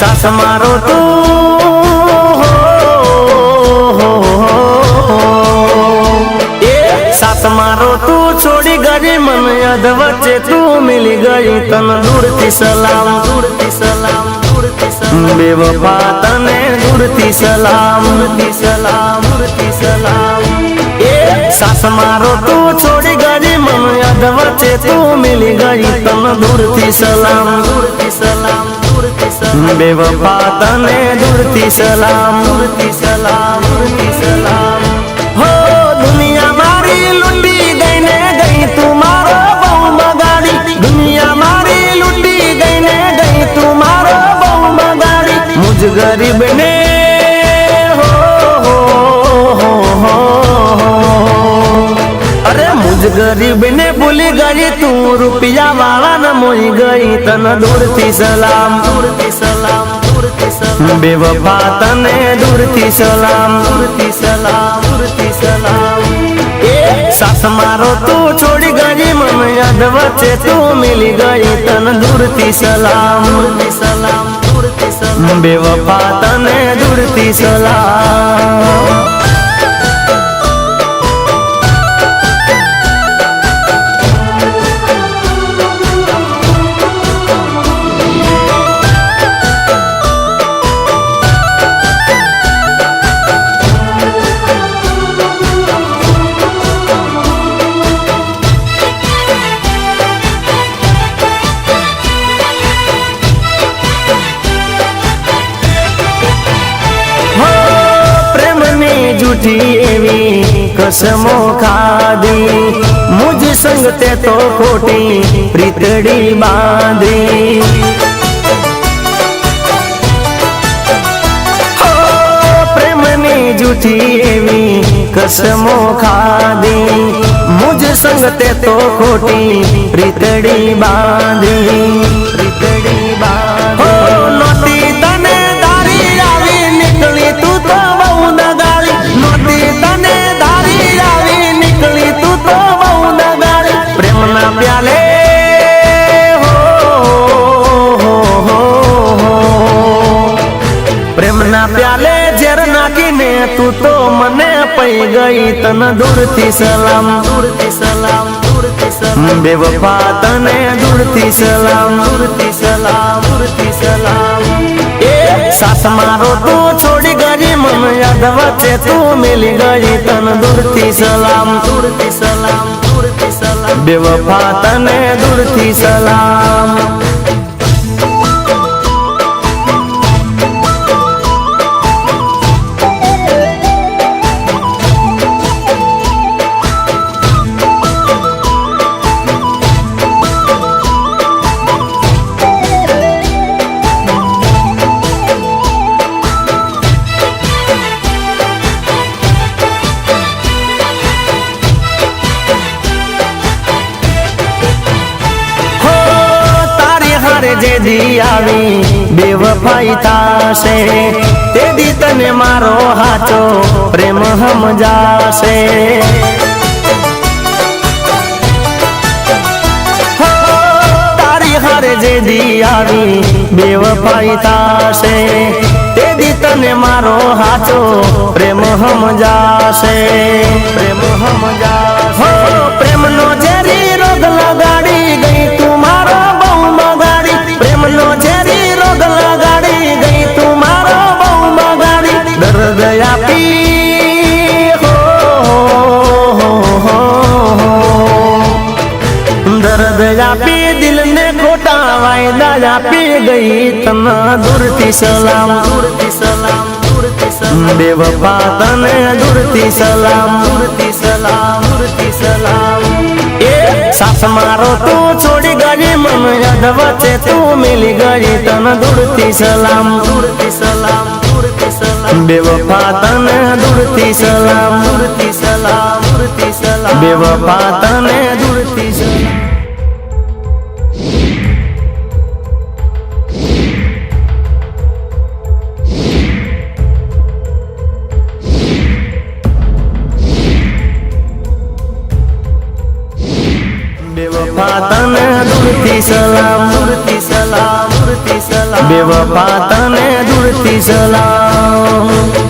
सास मारो तू सास मारो तू छोड़ी गई मन अध वच्चे तू मिली गई तन दूरती सलाम दूरती सलाम दूरती सलाम बेवफा तने दूरती सलाम दूरती सलाम दूरती सलाम सास मारो तू छोड़ी गई मन अध वच्चे तू मिली गई तन दूरती सलाम दूरती सलाम दूरती सलाम बेवफा तने दूरती सलाम दूरती सलाम दूरती सलाम हो दुनिया मारी लुटी गई ने गई तुम्हारो बहु बगाड़ी दुनिया मारी लुटी गई ने गई तुम्हारो बहु बगाड़ी मुझ गरीब ने अरे मुझ गरीब ने भूली गई तू रुपया वाला न मोई गई तन दूरती सलाम दूरती सलाम दूरती सलाम बेवफा तने दूरती सलाम दूरती सलाम दूरती सलाम सास मारो तू छोड़ी गई मन अध वच्चे तू मिली गई तन दूरती सलाम दूरती सलाम दूरती सलाम बेवफा तने दूरती सलाम झूठी एवी कसमो खादी मुझ संग ते तो खोटी प्रीतड़ी बांधी प्रेम में झूठी एवी कसमो खादी मुझ संग ते तो खोटी प्रीतड़ी बांधी प्रीतड़ी बांधी नोती तने दारी आवी निकली तू तो बहु दगाड़ी नोती तने दारी आवी निकली तू तो बहु दगाड़ी प्रेम ना प्याले प्रेम ना प्याले जेर नाखीने तू तो मने पई गई तन दूरती सलाम दूरती सलाम दूरती सलाम बेवफा तने दूरती सलाम दूरती सलाम दूरती सलाम सास मारो तू छोड़ी गई मन अध वच्चे तू मिली गई तन दूरती सलाम दूरती सलाम दूरती सलाम बेवफा तने दूरती सलाम जे दी आवी बेवफाई तासे ते दी तने मारो हाचो प्रेम हम जासे तारी हार जे दी आवी बेवफाई तासे ते दी तने मारो हाचो प्रेम हम जासे प्रेम हम जासे प्रेम नो जेरी रोग लगाड़ी गई तुम्हारो बहु बगाड़ी प्रेम नो जेरी रोग लगाड़ी गई तुम्हारो बहु बगाड़ी डर गया पी डर गया पी दिल ने खोटा वायदा पी गई तना दूरती सलाम दूरती सलाम दूरती सलाम बेवफा तने दूरती सलाम दूरती सलाम दूरती सलाम सास मारो तू छोड़ी गई मन अध वच्चे तू मिली गई तन दूरती सलाम दूरती सलाम दूरती सलाम बेवफा तने दूरती सलाम दूरती सलाम दूरती सलाम बेवफा तने दूरती सलाम बेवफा तने दूरती सलाम दूरती सलाम। બેવફા તને દૂરથી સલામ.